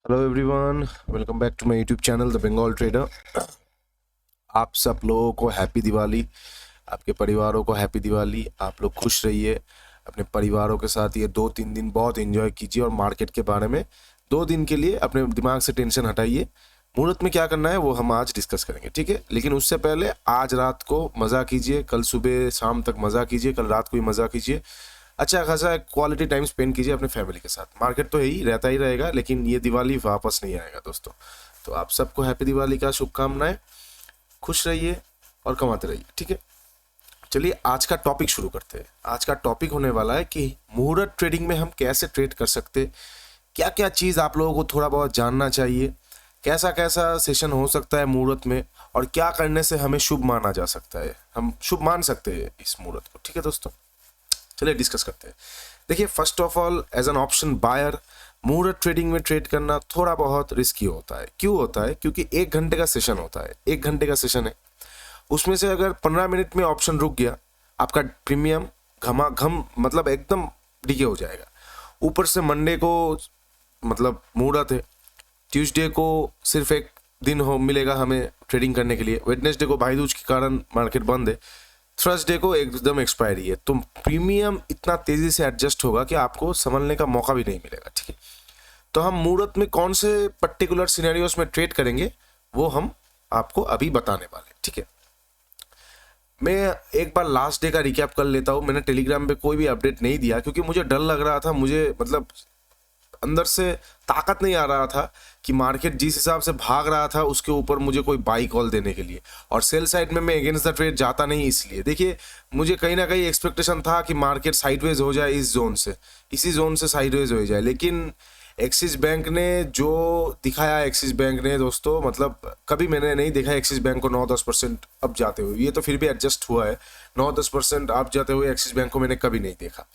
Hello everyone, welcome back to my YouTube channel the Bengal trader. आप सब लोगों को हैप्पी दिवाली, आपके परिवारों को हैप्पी दिवाली। आप लोग खुश रहिए, अपने परिवारों के साथ ये 2-3 दिन बहुत एंजॉय कीजिए और मार्केट के बारे में 2 दिन के लिए अपने दिमाग से टेंशन हटाइए। मुहूर्त में क्या करना है वो हम आज डिस्कस करेंगे, ठीक है। लेकिन उससे पहले आज रात को मज़ा कीजिए, कल सुबह शाम तक मज़ा कीजिए, कल रात को ही मज़ा कीजिए। अच्छा खासा क्वालिटी टाइम स्पेंड कीजिए अपने फैमिली के साथ। मार्केट तो यही रहता ही रहेगा, लेकिन ये दिवाली वापस नहीं आएगा दोस्तों। तो आप सबको हैप्पी दिवाली का शुभकामनाएं। खुश रहिए और कमाते रहिए, ठीक है। चलिए आज का टॉपिक शुरू करते हैं। आज का टॉपिक होने वाला है कि मुहूर्त ट्रेडिंग में हम कैसे ट्रेड कर सकते, क्या क्या चीज़ आप लोगों को थोड़ा बहुत जानना चाहिए, कैसा कैसा सेशन हो सकता है मुहूर्त में, और क्या करने से हमें शुभ माना जा सकता है, हम शुभ मान सकते हैं इस मुहूर्त को, ठीक है दोस्तों। चलिए डिस्कस करते हैं। देखिए, first of all as an option buyer muhurat trading में ट्रेड करना थोड़ा बहुत रिस्की होता है। क्यों होता है? क्योंकि 1 घंटे का सेशन होता है, 1 घंटे का सेशन है। उसमें से अगर 15 मिनट में ऑप्शन रुक गया, आपका प्रीमियम घमाघम मतलब एकदम डीके हो जाएगा। ऊपर से मंडे को मतलब मुहूर्त है, ट्यूसडे को सिर्फ एक दिन हो मिलेगा हमें ट्रेडिंग करने के लिए, वेडनेसडे को भाई दूज के कारण मार्केट बंद है, थर्सडे को एकदम एक्सपायरी है। तो प्रीमियम इतना तेजी से एडजस्ट होगा कि आपको संभलने का मौका भी नहीं मिलेगा, ठीक है। तो हम मुहूर्त में कौन से पर्टिकुलर सिनेरियोस में ट्रेड करेंगे वो हम आपको अभी बताने वाले, ठीक है। मैं एक बार लास्ट डे का रिकैप कर लेता हूँ। मैंने टेलीग्राम पे कोई भी अपडेट नहीं दिया क्योंकि मुझे डर लग रहा था, मुझे मतलब अंदर से ताकत नहीं आ रहा था कि मार्केट जिस हिसाब से भाग रहा था उसके ऊपर मुझे कोई बाई कॉल देने के लिए, और सेल साइड में मैं अगेंस्ट द ट्रेड जाता नहीं। इसलिए देखिए, मुझे कहीं ना कहीं एक्सपेक्टेशन था कि मार्केट साइडवेज हो जाए, इस जोन से इसी जोन से साइडवेज हो जाए। लेकिन एक्सिस बैंक ने जो दिखाया, एक्सिस बैंक ने दोस्तों मतलब कभी मैंने नहीं देखा एक्सिस बैंक को 9-10% अप जाते हुए। ये तो फिर भी एडजस्ट हुआ है, 9-10% अप जाते हुए एक्सिस बैंक को मैंने कभी नहीं देखा।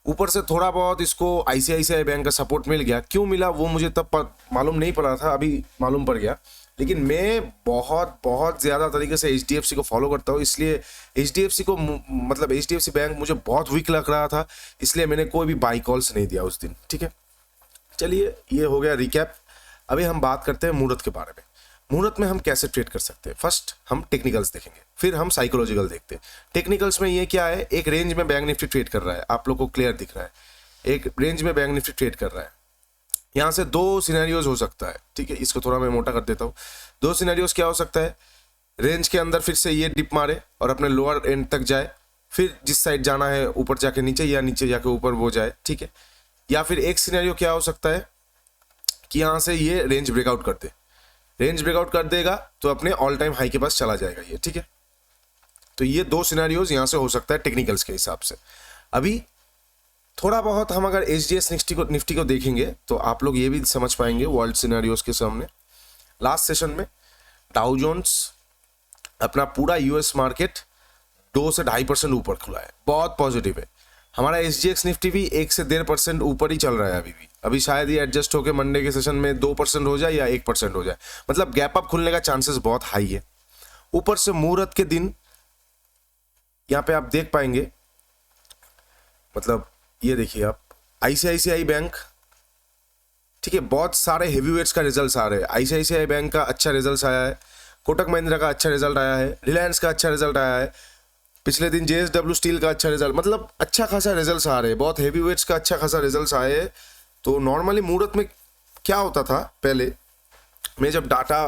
ऊपर से थोड़ा बहुत इसको आईसीआईसीआई बैंक का सपोर्ट मिल गया। क्यों मिला वो मुझे तब मालूम नहीं पड़ा था, अभी मालूम पड़ गया। लेकिन मैं बहुत बहुत ज़्यादा तरीके से एचडीएफसी को फॉलो करता हूँ, इसलिए एचडीएफसी को मतलब एचडीएफसी बैंक मुझे बहुत वीक लग रहा था, इसलिए मैंने कोई भी बाई कॉल्स नहीं दिया उस दिन, ठीक है। चलिए ये हो गया रिकैप। अभी हम बात करते हैं मुहूर्त के बारे में। मुहूर्त में हम कैसे ट्रेड कर सकते हैं। फर्स्ट हम टेक्निकल्स देखेंगे, फिर हम साइकोलॉजिकल देखते हैं। टेक्निकल्स में ये क्या है, एक रेंज में बैंक निफ्टी ट्रेड कर रहा है, आप लोग को क्लियर दिख रहा है, एक रेंज में बैंक निफ्टी ट्रेड कर रहा है। यहाँ से 2 सिनेरियोज हो सकता है, ठीक है। इसको थोड़ा मैं मोटा कर देता हूँ। 2 सिनेरियोज क्या हो सकता है, रेंज के अंदर फिर से ये डिप मारे और अपने लोअर एंड तक जाए, फिर जिस साइड जाना है ऊपर जाके नीचे या नीचे जाके ऊपर वो जाए, ठीक है। या फिर एक सिनेरियो क्या हो सकता है कि यहाँ से ये रेंज ब्रेकआउट कर दे, रेंज ब्रेकआउट कर देगा तो अपने ऑल टाइम हाई के पास चला जाएगा ये, ठीक है। तो ये 2 सिनेरियोज यहाँ से हो सकता है टेक्निकल्स के हिसाब से। अभी थोड़ा बहुत हम अगर एचडीएस निफ्टी को देखेंगे तो आप लोग ये भी समझ पाएंगे वर्ल्ड सिनेरियोज के सामने। लास्ट सेशन में डाउ जोन्स अपना पूरा यूएस मार्केट 2 से 2.5% ऊपर खुला है, बहुत पॉजिटिव है। हमारा एसजीएक्स निफ्टी भी 1 से 1.5% ऊपर ही चल रहा है अभी भी। अभी शायद ये एडजस्ट होकर मंडे के सेशन में 2% हो जाए या 1% हो जाए, मतलब गैप अप खुलने का चांसेस बहुत हाई है। ऊपर से मुहूर्त के दिन यहाँ पे आप देख पाएंगे, मतलब ये देखिए आप आईसीआईसीआई बैंक, ठीक है, बहुत सारे हेवीवेट्स का रिजल्ट आ रहे हैं। आईसीआईसीआई बैंक का अच्छा रिजल्ट आया है, कोटक महिंद्रा का अच्छा रिजल्ट आया है, रिलायंस का अच्छा रिजल्ट आया है, पिछले दिन जेएसडब्ल्यू स्टील का अच्छा रिजल्ट, मतलब अच्छा खासा रिजल्ट्स आ रहे हैं, बहुत हेवी वेट्स का अच्छा खासा रिजल्ट्स आए हैं। तो नॉर्मली मुहूर्त में क्या होता था, पहले मैं जब डाटा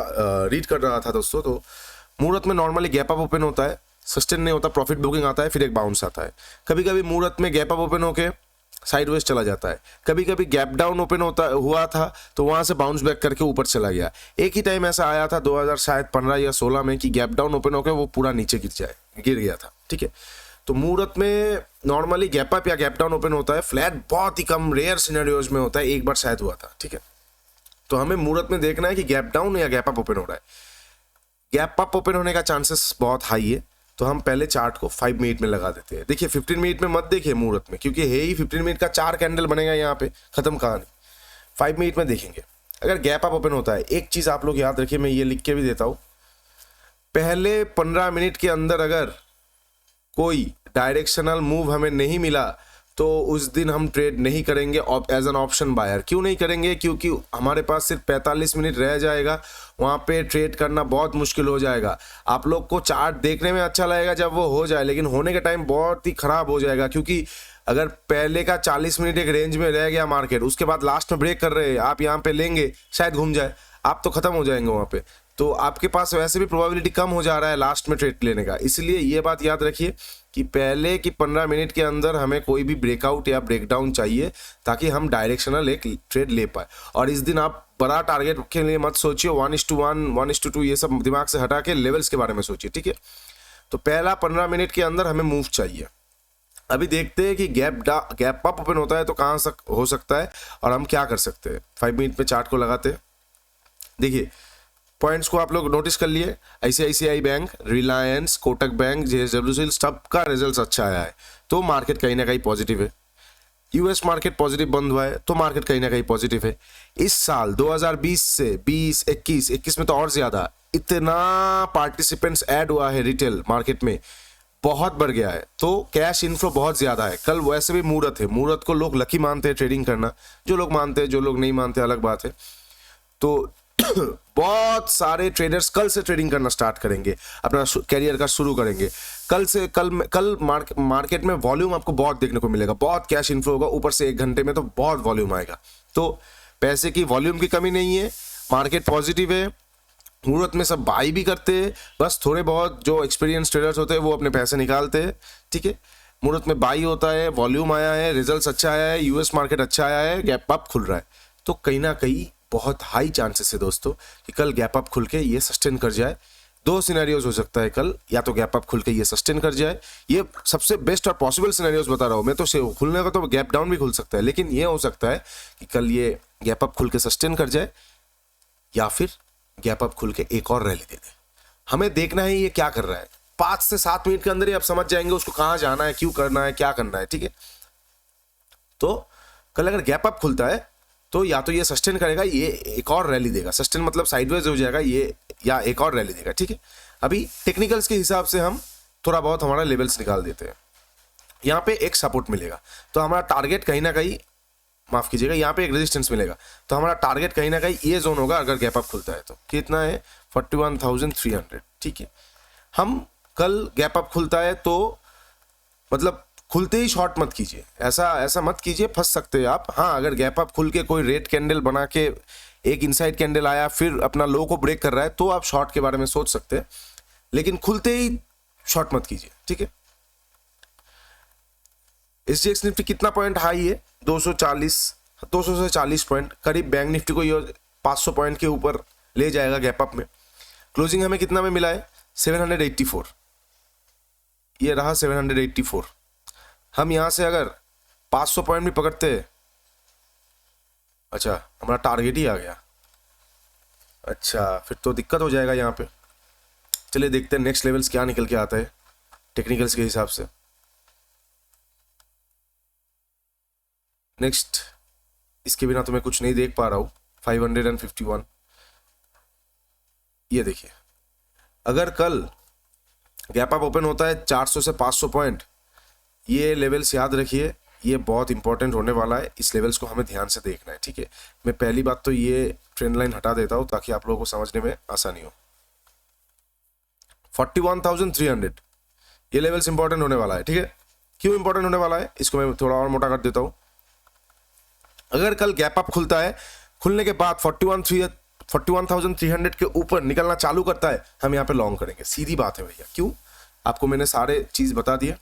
रीड कर रहा था दोस्तों, तो मुहूर्त में नॉर्मली गैप अप ओपन होता है, सस्टेन नहीं होता, प्रॉफिट बुकिंग आता है, फिर एक बाउंस आता है। कभी कभी मुहूर्त में गैप अप ओपन होके साइडवेज चला जाता है, कभी कभी गैप डाउन ओपन होता हुआ था तो वहां से बाउंस बैक करके ऊपर चला गया। एक ही टाइम ऐसा आया था 2015 या 16 में कि गैप डाउन ओपन होकर वो पूरा नीचे गिर गया था, ठीक है। तो मुहूर्त में नॉर्मली गैप अप या गैप डाउन ओपन होता है, फ्लैट बहुत ही कम रेयर सिनेरियोज में होता है, एक बार शायद हुआ था, ठीक है। तो हमें मुहूर्त में देखना है कि गैप डाउन या गैप अप ओपन हो रहा है। गैप अप ओपन होने का चांसेस बहुत हाई है, तो हम पहले चार्ट को 5 मिनट में लगा देते हैं। देखिए 15 मिनट में मत देखिए मुहूर्त में, क्योंकि है ही 15 मिनट का 4 कैंडल बनेगा यहाँ पे, खत्म कहानी। 5 मिनट में देखेंगे अगर गैप अप ओपन होता है। एक चीज आप लोग याद रखिए, मैं ये लिख के भी देता हूँ, पहले 15 मिनट के अंदर अगर कोई डायरेक्शनल मूव हमें नहीं मिला, तो उस दिन हम ट्रेड नहीं करेंगे एज एन ऑप्शन बायर। क्यों नहीं करेंगे? क्योंकि हमारे पास सिर्फ 45 मिनट रह जाएगा, वहाँ पे ट्रेड करना बहुत मुश्किल हो जाएगा। आप लोग को चार्ट देखने में अच्छा लगेगा जब वो हो जाए, लेकिन होने के टाइम बहुत ही खराब हो जाएगा। क्योंकि अगर पहले का 40 मिनट एक रेंज में रह गया मार्केट, उसके बाद लास्ट में ब्रेक कर रहे हैं, आप यहाँ पे लेंगे, शायद घूम जाए, आप तो खत्म हो जाएंगे वहाँ पे। तो आपके पास वैसे भी प्रोबेबिलिटी कम हो जा रहा है लास्ट में ट्रेड लेने का। इसलिए ये बात याद रखिए कि पहले की 15 मिनट के अंदर हमें कोई भी ब्रेकआउट या ब्रेकडाउन चाहिए, ताकि हम डायरेक्शनल एक ट्रेड ले पाए। और इस दिन आप बड़ा टारगेट के लिए मत सोचिए, 1:1, 1:2 ये सब दिमाग से हटा के लेवल्स के बारे में सोचिए, ठीक है। तो पहला 15 मिनट के अंदर हमें मूव चाहिए। अभी देखते हैं कि गैप अप ओपन होता है तो कहाँ हो सकता है और हम क्या कर सकते हैं। 5 मिनट में चार्ट को लगाते हैं। देखिए पॉइंट्स को आप लोग नोटिस कर लिए, ICICI bank, Reliance, Kotak bank, JSW सबका रिजल्ट अच्छा आया है, तो मार्केट कहीं ना कहीं पॉजिटिव है। US मार्केट पॉजिटिव बंद हुआ है, तो मार्केट कहीं ना कहीं पॉजिटिव है। इस साल 2020 से 20, 21 में तो और ज्यादा इतना पार्टिसिपेंट्स ऐड हुआ है रिटेल मार्केट में, बहुत बढ़ गया है, तो कैश इनफ्लो बहुत ज्यादा है। कल वैसे भी मुहूर्त है, मुहूर्त को लोग लकी मानते हैं ट्रेडिंग करना, जो लोग मानते हैं, जो लोग नहीं मानते अलग बात है। तो बहुत सारे ट्रेडर्स कल से ट्रेडिंग करना स्टार्ट करेंगे, अपना कैरियर का शुरू करेंगे। कल मार्केट में वॉल्यूम आपको बहुत देखने को मिलेगा, बहुत कैश इनफ्लो होगा, ऊपर से 1 घंटे में तो बहुत वॉल्यूम आएगा। तो पैसे की वॉल्यूम की कमी नहीं है, मार्केट पॉजिटिव है, मुहूर्त में सब बाई भी करते हैं, बस थोड़े बहुत जो एक्सपीरियंस ट्रेडर्स होते हैं वो अपने पैसे निकालते हैं, ठीक है। मुहूर्त में बाई होता है, वॉल्यूम आया है, रिजल्ट्स अच्छा आया है, US मार्केट अच्छा आया है, गैप अप खुल रहा है, तो कहीं ना कहीं बहुत हाई चांसेस है दोस्तों कि कल गैप अप खुल के ये सस्टेन कर जाए। 2 सिनेरियोज हो सकता है कल, या तो गैप अप खुल के ये सस्टेन कर जाए, ये सबसे बेस्ट और पॉसिबल सिनेरियोज बता रहा हूँ मैं, तो खुलने का तो गैप डाउन भी खुल सकता है, लेकिन ये हो सकता है कि कल ये गैप अप खुल के सस्टेन कर जाए, या फिर गैप अप खुल के एक और रैली दे दे। हमें देखना है ये क्या कर रहा है। 5 से 7 मिनट के अंदर ही आप समझ जाएंगे उसको कहाँ जाना है, क्यों करना है, क्या करना है, ठीक है। तो कल अगर गैप अप खुलता है तो या तो ये सस्टेन करेगा, ये एक और रैली देगा, सस्टेन मतलब साइडवेज हो जाएगा ये, या एक और रैली देगा, ठीक है। अभी टेक्निकल्स के हिसाब से हम थोड़ा बहुत हमारा लेवल्स निकाल देते हैं। यहाँ पे एक सपोर्ट मिलेगा, तो हमारा टारगेट कहीं ना कहीं, माफ कीजिएगा, यहाँ पे एक रेजिस्टेंस मिलेगा, तो हमारा टारगेट कहीं ना कहीं ये जोन होगा अगर गैप अप खुलता है तो। कितना है? 41,300, ठीक है। हम कल गैप अप खुलता है तो मतलब खुलते ही शॉर्ट मत कीजिए, ऐसा मत कीजिए, फंस सकते हैं आप। हाँ, अगर गैप अप खुल के कोई रेड कैंडल बना के एक इनसाइड कैंडल आया, फिर अपना लो को ब्रेक कर रहा है, तो आप शॉर्ट के बारे में सोच सकते हैं, लेकिन खुलते ही शॉर्ट मत कीजिए, ठीक है। SGX निफ्टी कितना पॉइंट हाई है? 240 से 40 पॉइंट करीब। बैंक निफ्टी को ये 500 पॉइंट के ऊपर ले जाएगा गैप अप में। क्लोजिंग हमें कितना में मिला है? 784, ये रहा 784। हम यहां से अगर 500 पॉइंट भी पकड़ते, अच्छा हमारा टारगेट ही आ गया, अच्छा फिर तो दिक्कत हो जाएगा यहाँ पे। चलिए देखते हैं नेक्स्ट लेवल्स क्या निकल के आता है टेक्निकल्स के हिसाब से। नेक्स्ट, इसके बिना तो मैं कुछ नहीं देख पा रहा हूँ। 551, ये देखिए, अगर कल गैप अप ओपन होता है 400 से 500 पॉइंट, ये लेवल्स याद रखिए, ये बहुत इंपॉर्टेंट होने वाला है। इस लेवल्स को हमें ध्यान से देखना है, ठीक है। मैं पहली बात तो ये ट्रेंड लाइन हटा देता हूँ ताकि आप लोगों को समझने में आसानी हो। 41,300 ये लेवल्स इंपॉर्टेंट होने वाला है, ठीक है। क्यों इंपॉर्टेंट होने वाला है, इसको मैं थोड़ा और मोटा कर देता हूँ। अगर कल गैप अप खुलता है, खुलने के बाद 41,300 के ऊपर निकलना चालू करता है, हम यहाँ पे लॉन्ग करेंगे, सीधी बात है भैया। क्यों? आपको मैंने सारे चीज बता दिए।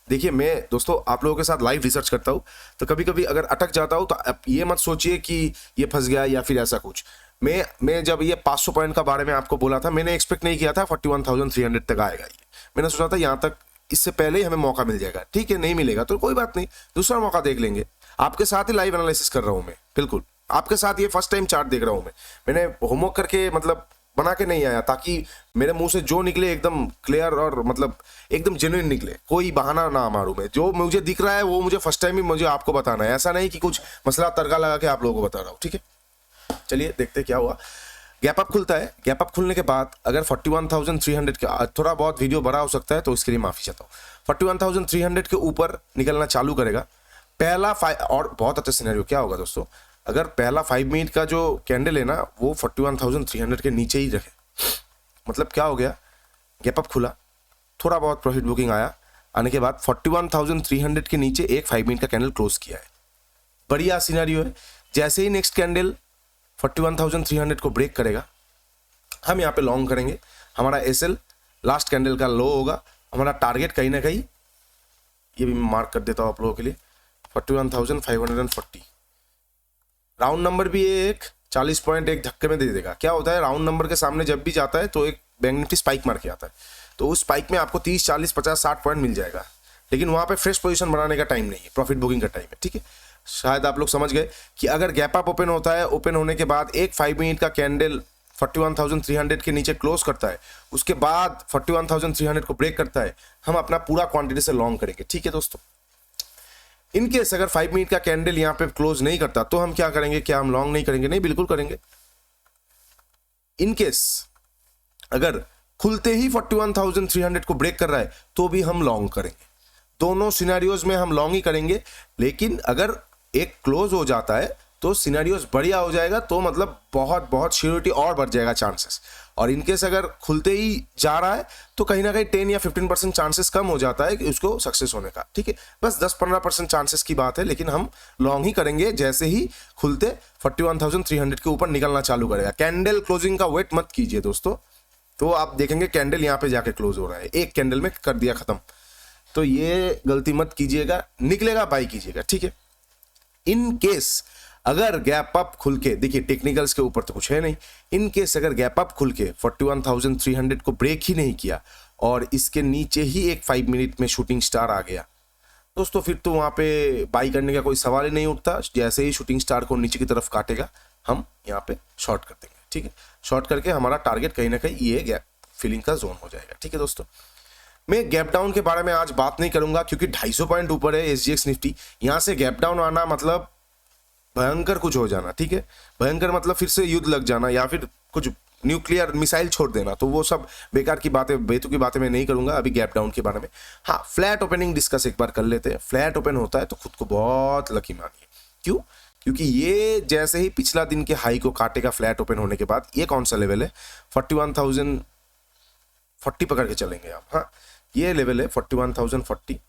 देखिए मैं दोस्तों आप लोगों के साथ लाइव रिसर्च करता हूँ, तो कभी कभी अगर अटक जाता हूँ तो आप ये मत सोचिए कि ये फंस गया या फिर ऐसा कुछ। मैं जब ये 500 पॉइंट का बारे में आपको बोला था, मैंने एक्सपेक्ट नहीं किया था 41,300 तक आएगा ये। मैंने सोचा था यहाँ तक, इससे पहले ही हमें मौका मिल जाएगा, ठीक है। नहीं मिलेगा तो कोई बात नहीं, दूसरा मौका देख लेंगे। आपके साथ ही लाइव एनालिसिस कर रहा हूँ मैं, बिल्कुल आपके साथ ये फर्स्ट टाइम चार्ट देख रहा हूँ मैं। मैंने होमवर्क करके मतलब बना के नहीं आया, ताकि मेरे मुंह से जो निकले एकदम क्लियर और मतलब एकदम जेन्युइन निकले, कोई बहाना ना मारूं मैं। जो मुझे दिख रहा है वो मुझे फर्स्ट टाइम ही मुझे आपको बताना है, ऐसा नहीं कि कुछ मसला तड़का लगा के आप लोगों को बता रहा हूँ, ठीक है। चलिए देखते क्या हुआ। गैप अप खुलता है, गैप अप खुलने के बाद अगर 41,300 का, थोड़ा बहुत वीडियो बड़ा हो सकता है तो इसके लिए माफी चाहता हूँ। 41,300 के ऊपर निकलना चालू करेगा। पहला और बहुत अच्छा सिनेरियो क्या होगा दोस्तों, अगर पहला 5 मिनट का जो कैंडल है ना वो 41,300 के नीचे ही रहे, मतलब क्या हो गया, गैप अप खुला, थोड़ा बहुत प्रॉफिट बुकिंग आने के बाद 41,300 के नीचे एक 5 मिनट का कैंडल क्लोज किया है, बढ़िया सिनेरियो है। जैसे ही नेक्स्ट कैंडल 41,300 को ब्रेक करेगा, हम यहाँ पे लॉन्ग करेंगे। हमारा एसएल लास्ट कैंडल का लो होगा, हमारा टारगेट कहीं ना कहीं, ये भी मैं मार्क कर देता हूँ आप लोगों के लिए, 41,540 राउंड नंबर भी एक 40 पॉइंट एक धक्के में दे देगा। क्या होता है, राउंड नंबर के सामने जब भी जाता है तो एक बैंक निफ्टी स्पाइक मार के आता है, तो उस स्पाइक में आपको 30, 40, 50, 60 पॉइंट मिल जाएगा, लेकिन वहां पे फ्रेश पोजीशन बनाने का टाइम नहीं है, प्रॉफिट बुकिंग का टाइम है। ठीक है, शायद आप लोग समझ गए कि अगर गैप अप ओपन होता है, ओपन होने के बाद एक 5 मिनट का कैंडल 41,300 के नीचे क्लोज करता है, उसके बाद 41,300 को ब्रेक करता है, हम अपना पूरा क्वांटिटी से लॉन्ग करेंगे। ठीक है दोस्तों, इनकेस अगर 5 मिनट का कैंडल यहां पे क्लोज नहीं करता तो हम क्या करेंगे, क्या हम लॉन्ग नहीं करेंगे? नहीं, बिल्कुल करेंगे। इनकेस अगर खुलते ही 41,300 को ब्रेक कर रहा है तो भी हम लॉन्ग करेंगे। दोनों सिनेरियोज में हम लॉन्ग ही करेंगे, लेकिन अगर एक क्लोज हो जाता है तो सिनेरियोज बढ़िया हो जाएगा, तो मतलब बहुत बहुत श्योरिटी और बढ़ जाएगा चांसेस। और इनकेस अगर खुलते ही जा रहा है तो कहीं ना कहीं 10 या 15% चांसेस कम हो जाता है कि उसको सक्सेस होने का। ठीक है, बस 10-15% चांसेस की बात है, लेकिन हम लॉन्ग ही करेंगे जैसे ही खुलते 41,300 के ऊपर निकलना चालू करेगा। कैंडल क्लोजिंग का वेट मत कीजिए दोस्तों, तो आप देखेंगे कैंडल यहाँ पे जाके क्लोज हो रहा है, एक कैंडल में कर दिया खत्म, तो ये गलती मत कीजिएगा, निकलेगा बाई कीजिएगा। ठीक है, इन केस अगर गैप अप खुल के, देखिए टेक्निकल्स के ऊपर तो कुछ है नहीं, इन केस अगर गैप अप खुल के 41,300 को ब्रेक ही नहीं किया और इसके नीचे ही एक 5 मिनट में शूटिंग स्टार आ गया दोस्तों, फिर तो वहां पे बाई करने का कोई सवाल ही नहीं उठता। जैसे ही शूटिंग स्टार को नीचे की तरफ काटेगा, हम यहाँ पे शॉर्ट कर देंगे। ठीक है, शॉर्ट करके हमारा टारगेट कहीं ना कहीं ये गैप फिलिंग का जोन हो जाएगा। ठीक है दोस्तों, मैं गैप डाउन के बारे में आज बात नहीं करूंगा क्योंकि 250 पॉइंट ऊपर है एसजीएक्स निफ्टी, यहां से गैप डाउन आना मतलब भयंकर कुछ हो जाना। ठीक है, भयंकर मतलब फिर से युद्ध लग जाना या फिर कुछ न्यूक्लियर मिसाइल छोड़ देना, तो वो सब बेकार की बातें, बेतुकी बातें मैं नहीं करूंगा अभी गैप डाउन के बारे में। हाँ, फ्लैट ओपनिंग डिस्कस एक बार कर लेते हैं। फ्लैट ओपन होता है तो खुद को बहुत लकी मानिए। क्यों? क्योंकि ये जैसे ही पिछला दिन के हाई को काटेगा फ्लैट ओपन होने के बाद, ये कौन सा लेवल है, 41,040 पकड़ के चलेंगे आप। हाँ, ये लेवल है 41,040।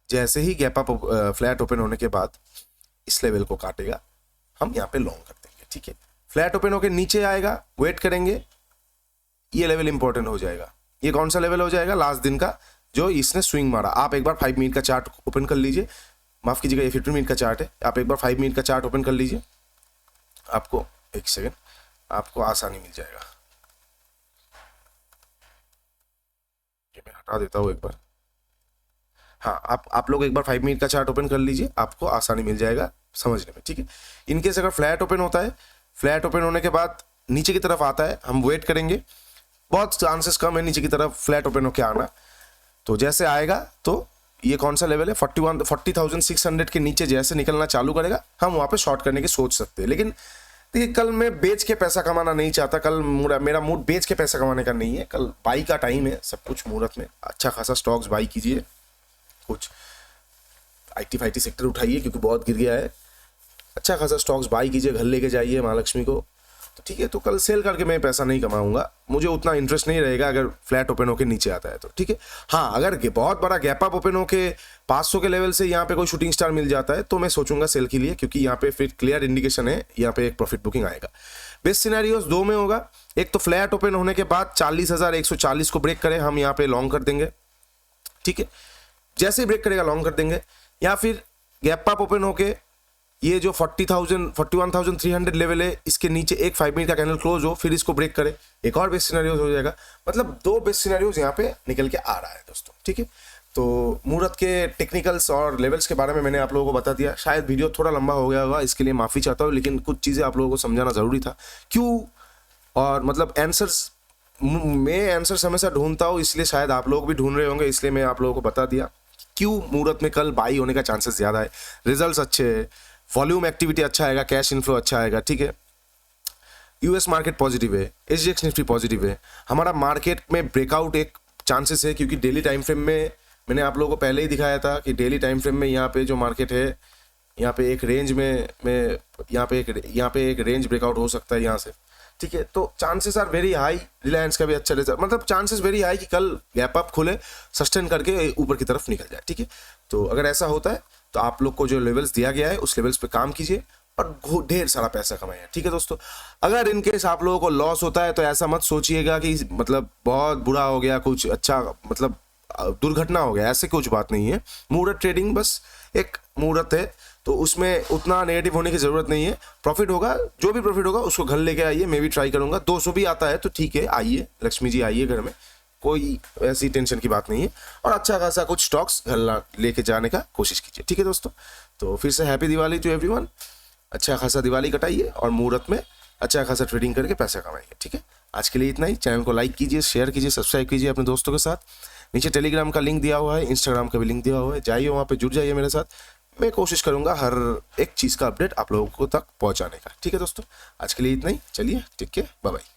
जैसे ही गैप अप फ्लैट ओपन होने के बाद इस लेवल को काटेगा, हम यहाँ पे लॉन्ग कर देंगे। ठीक है, फ्लैट ओपन होकर नीचे आएगा, वेट करेंगे, ये लेवल इंपॉर्टेंट हो जाएगा। ये कौन सा लेवल हो जाएगा, लास्ट दिन का जो इसने स्विंग मारा। आप एक बार 5 मिनट का चार्ट ओपन कर लीजिए, माफ कीजिएगा ये 15 मिनट का चार्ट है, आप एक बार 5 मिनट का चार्ट ओपन कर लीजिए, आपको एक सेकेंड, आपको आसानी मिल जाएगा। मैं हटा देता हूँ एक बार। हाँ, आप लोग एक बार 5 मिनट का चार्ट ओपन कर लीजिए, आपको आसानी मिल जाएगा समझने में। ठीक है, इनकेस अगर फ्लैट ओपन होता है, फ्लैट ओपन होने के बाद नीचे की तरफ आता है, हम वेट करेंगे, बहुत चांसेस कम है नीचे की तरफ फ्लैट ओपन होकर आना। तो जैसे आएगा तो ये कौन सा लेवल है, 40,600 के नीचे जैसे निकलना चालू करेगा, हम वहां पे शॉर्ट करने की सोच सकते हैं। लेकिन देखिए, कल मैं बेच के पैसा कमाना नहीं चाहता, कल मेरा मूड बेच के पैसा कमाने का नहीं है, कल बाई का टाइम है, सब कुछ मुहूर्त में अच्छा खासा स्टॉक्स बाई कीजिए, कुछ आईटी फाईटी सेक्टर उठाइए क्योंकि बहुत गिर गया है, अच्छा खासा स्टॉक्स बाई कीजिए, घर लेके जाइए महालक्ष्मी को, तो ठीक है। तो कल सेल करके मैं पैसा नहीं कमाऊंगा, मुझे उतना इंटरेस्ट नहीं रहेगा अगर फ्लैट ओपन होके नीचे आता है तो। ठीक है, हाँ, अगर बहुत बड़ा गैप अप ओपन होके 500 के लेवल से यहाँ पे कोई शूटिंग स्टार मिल जाता है तो मैं सोचूंगा सेल के लिए, क्योंकि यहाँ पे फिर क्लियर इंडिकेशन है, यहाँ पे एक प्रॉफिट बुकिंग आएगा। बेस्ट सिनेरियोस दो में होगा, एक तो फ्लैट ओपन होने के बाद 40,140 को ब्रेक करे, हम यहाँ पे लॉन्ग कर देंगे। ठीक है, जैसे ही ब्रेक करेगा लॉन्ग कर देंगे, या फिर गैप अप ओपन होके ये जो 41,300 लेवल है, इसके नीचे एक 5 मिनट का कैंडल क्लोज हो, फिर इसको ब्रेक करे, एक और बेस्ट सिनेरियोस हो जाएगा। मतलब दो बेस्ट सिनेरियोस यहाँ पे निकल के आ रहा है दोस्तों। ठीक है, तो मुहूर्त के टेक्निकल्स और लेवल्स के बारे में मैंने आप लोगों को बता दिया। शायद वीडियो थोड़ा लंबा हो गया होगा, इसके लिए माफी चाहता हूँ, लेकिन कुछ चीजें आप लोगों को समझाना जरूरी था। क्यों, और मतलब आंसर्स, मैं आंसर्स हमेशा ढूंढता हूँ, इसलिए शायद आप लोग भी ढूंढ रहे होंगे, इसलिए मैं आप लोगों को बता दिया क्यों मुहूर्त में कल बाई होने का चांसेस ज्यादा है। रिजल्ट्स अच्छे है, वॉल्यूम एक्टिविटी अच्छा आएगा, कैश इनफ्लो अच्छा आएगा। ठीक है, यूएस मार्केट पॉजिटिव है, एसजीएक्स निफ्टी पॉजिटिव है, हमारा मार्केट में ब्रेकआउट एक चांसेस है, क्योंकि डेली टाइम फ्रेम में मैंने आप लोगों को पहले ही दिखाया था कि डेली टाइम फ्रेम में यहाँ पे जो मार्केट है, यहाँ पे एक रेंज में यहाँ पे एक रेंज ब्रेकआउट हो सकता है यहाँ से, ठीक है। तो chances are very high, Reliance का भी अच्छा रिजल्ट, मतलब चांसेस वेरी हाई कि कल गैप अप खुले, सस्टेन करके ऊपर की तरफ निकल जाए, ठीक है। तो अगर ऐसा होता है तो आप लोग को जो लेवल्स दिया गया है उस लेवल्स पे काम कीजिए और ढेर सारा पैसा कमाइए, ठीक है दोस्तों। अगर इनकेस आप लोगों को लॉस होता है तो ऐसा मत सोचिएगा कि मतलब बहुत बुरा हो गया, कुछ अच्छा मतलब दुर्घटना हो गया, ऐसे कुछ बात नहीं है। मुहूर्त ट्रेडिंग बस एक मुहूर्त है, तो उसमें उतना नेगेटिव होने की जरूरत नहीं है। प्रॉफिट होगा, जो भी प्रॉफिट होगा उसको घर लेके आइए, मैं भी ट्राई करूंगा। 200 भी आता है तो ठीक है, आइए लक्ष्मी जी आइए घर में, कोई ऐसी टेंशन की बात नहीं है। और अच्छा खासा कुछ स्टॉक्स घर लेके जाने का कोशिश कीजिए, ठीक है दोस्तों। तो फिर से हैप्पी दिवाली टू एवरीवन, अच्छा खासा दिवाली कटाइए और मुहूर्त में अच्छा खासा ट्रेडिंग करके पैसा कमाइए, ठीक है। आज के लिए इतना ही। चैनल को लाइक कीजिए, शेयर कीजिए, सब्सक्राइब कीजिए अपने दोस्तों के साथ। नीचे टेलीग्राम का लिंक दिया हुआ है, इंस्टाग्राम का भी लिंक दिया हुआ है, जाइए वहाँ पे जुड़ जाइए मेरे साथ। मैं कोशिश करूंगा हर एक चीज़ का अपडेट आप लोगों को तक पहुँचाने का, ठीक है दोस्तों। आज के लिए इतना ही, चलिए ठीक है, बाय बाय।